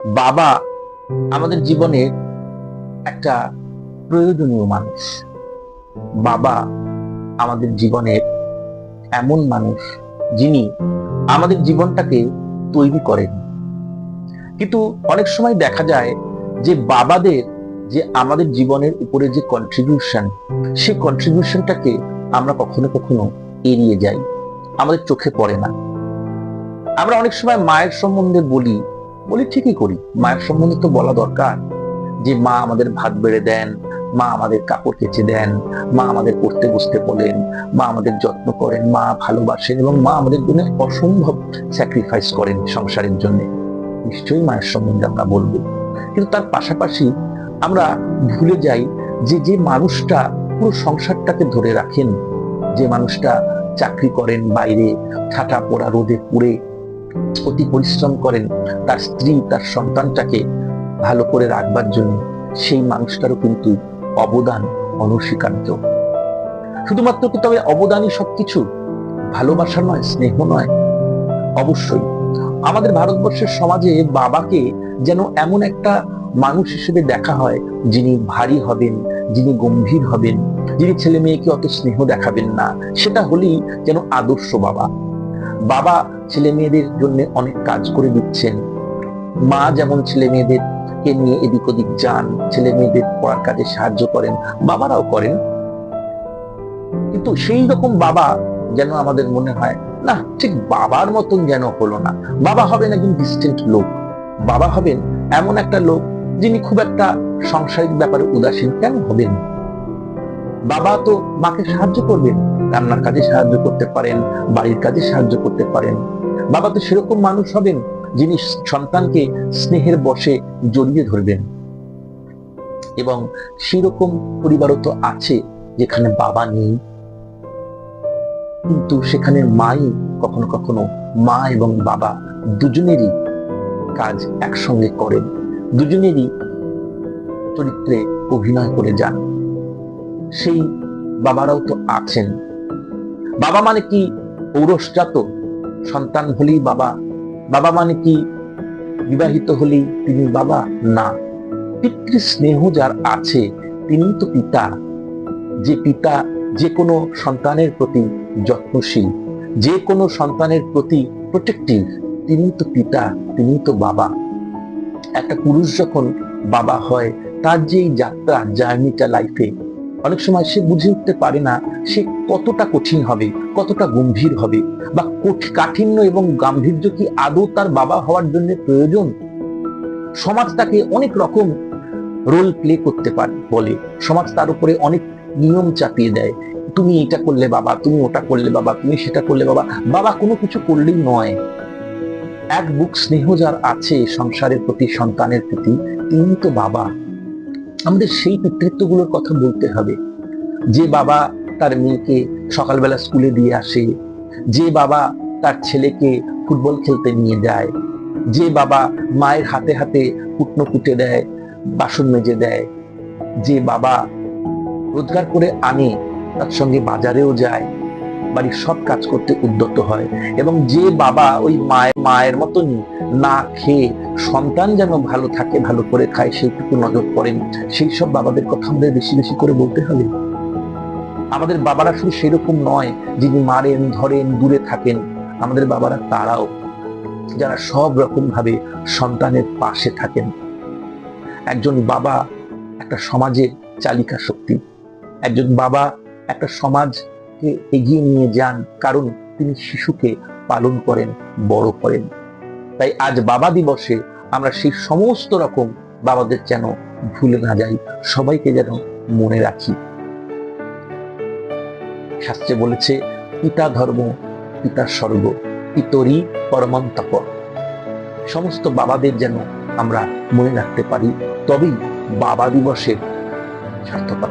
বাবা আমাদের জীবনের একটা প্রয়োজনীয় মানুষ। বাবা আমাদের জীবনের এমন মানুষ যিনি আমাদের জীবনটাকে তৈরি করেন। কিন্তু অনেক সময় দেখা যায় যে বাবাদের যে আমাদের জীবনের উপরে যে কন্ট্রিবিউশন, সেই কন্ট্রিবিউশনটাকে আমরা কখনো কখনো এড়িয়ে যাই, আমাদের চোখে পড়ে না। আমরা অনেক সময় মায়ের সম্বন্ধে বলি বলি ঠিকই করি, মায়ের সম্বন্ধে তো বলা দরকার যে মা আমাদের ভাত বেড়ে দেন, মা আমাদের কাপড় কেচে দেন, মা আমাদের পড়তে বসতে বলেন, মা আমাদের যত্ন করেন, মা ভালোবাসেন এবং মা আমাদের জন্য অসম্ভব স্যাক্রিফাইস করেন সংসারের জন্য। নিশ্চয়ই মায়ের সম্বন্ধে আমরা বলবো, কিন্তু তার পাশাপাশি আমরা ভুলে যাই যে যে মানুষটা পুরো সংসারটাকে ধরে রাখেন, যে মানুষটা চাকরি করেন বাইরে, ঠাটা পোড়া রোদে পুড়ে অতি পরিশ্রম করেন তার স্ত্রী তার সন্তানটাকে ভালো করে রাখবার জন্য, সেই মানুষটারও কিন্তু অবদান অনস্বীকার্য। শুধুমাত্র কি তবে অবদানই সবকিছু? ভালোবাসা নয়, স্নেহ নয়? অবশ্যই। আমাদের ভারতবর্ষের সমাজে বাবাকে যেন এমন একটা মানুষ হিসেবে দেখা হয় যিনি ভারী হবেন, যিনি গম্ভীর হবেন, যিনি ছেলে মেয়েকে অত স্নেহ দেখাবেন না। সেটা হলেই যেন আদর্শ বাবা। বাবা ছেলে মেয়েদের জন্য অনেক কাজ করে দিচ্ছেন, মা যেমন ছেলে মেয়েদেরকে নিয়ে এদিক ওদিক যান, ছেলে মেয়েদের পড়ার কাজে সাহায্য করেন, বাবারাও করেন। কিন্তু সেই রকম বাবা যেন আমাদের মনে হয় না, ঠিক বাবার মতন যেন হলো না। বাবা হবেন একজন ডিস্টেন্ট লোক, বাবা হবেন এমন একটা লোক যিনি খুব একটা সাংসারিক ব্যাপারে উদাসীন। কেন হবেন? বাবা তো মাকে সাহায্য করবেন, রান্নার কাজে সাহায্য করতে পারেন, বাড়ির কাজে সাহায্য করতে পারেন। বাবা তো সেরকম মানুষ হবেন যিনি সন্তানকে স্নেহের বশে জড়িয়ে ধরবেন। এবং সেরকম পরিবারও তো আছে যেখানে বাবা নেই, কিন্তু সেখানে মাই কখনো কখনো, মা এবং বাবা দুজনেরই কাজ একসঙ্গে করেন, দুজনেরই চরিত্রে অভিনয় করে যান। সেই বাবারাও তো আছেন। বাবা মানে কি ঔরসজাত সন্তান হলেই বাবা? বাবা মানে কি বিবাহিত হলেই তিনি বাবা? না। পিতৃ স্নেহ যার আছে তিনি তো পিতা। যে পিতা যে কোনো সন্তানের প্রতি যত্নশীল, যে কোনো সন্তানের প্রতি প্রোটেক্টিভ, তিনি তো পিতা, তিনি তো বাবা। একটা পুরুষ যখন বাবা হয়, তার যে যাত্রা, জার্নিটা লাইফে, অনেক সময় সে বুঝে উঠতে পারে না সে কতটা কঠিন হবে, কতটা গম্ভীর হবে, বা কাঠিন্য এবং গাম্ভীর্য কি আদৌ তার বাবা হওয়ার জন্য প্রয়োজন। সমাজ তাকে অনেক রকম রোল প্লে করতে পারে বলে, সমাজ তার উপরে অনেক নিয়ম চাপিয়ে দেয়। তুমি এটা করলে বাবা, তুমি ওটা করলে বাবা, তুমি সেটা করলে বাবা। বাবা কোনো কিছু করলেই নয়। এক বুক স্নেহ যার আছে সংসারের প্রতি, সন্তানের প্রতি, তিনি তো বাবা। আমাদের সেই পিতৃত্বগুলোর কথা বলতে হবে। যে বাবা তার মেয়েকে সকালবেলা স্কুলে দিয়ে আসে, যে বাবা তার ছেলেকে ফুটবল খেলতে নিয়ে যায়, যে বাবা মায়ের হাতে হাতে কুটনো কুটে দেয়, বাসন মেজে দেয়, যে বাবা রোজগার করে আনে, তার সঙ্গে বাজারেও যায়, বাড়ির সব কাজ করতে উদ্যত হয়, এবং যে বাবা ওই মায়ের মতনই না খেয়ে সন্তান যেন ভালো থাকে, ভালো করে খায়, সেইটুকু নজর করেন। সেই সব বাবাদের কথা আমাদের বেশি বেশি করে বলতে হবে। আমাদের বাবারা শুধু সেরকম নয় যিনি মারেন ধরেন দূরে থাকেন। আমাদের বাবারা তারাও যারা সব রকম ভাবে সন্তানের পাশে থাকেন। একজন বাবা একটা সমাজের চালিকা শক্তি। একজন বাবা একটা সমাজকে এগিয়ে নিয়ে যান, কারণ তিনি শিশুকে পালন করেন, বড় করেন। তাই আজ বাবা দিবসে আমরা সেই সমস্ত রকম বাবাদের যেন ভুলে না যাই, সবাইকে যেন মনে রাখি। শাস্ত্রে বলেছে, পিতা ধর্ম পিতা স্বর্গ, পিতরি পরমং তপ। সমস্ত বাবাদের যেন আমরা মনে রাখতে পারি, তবেই বাবা দিবসের সার্থকতা।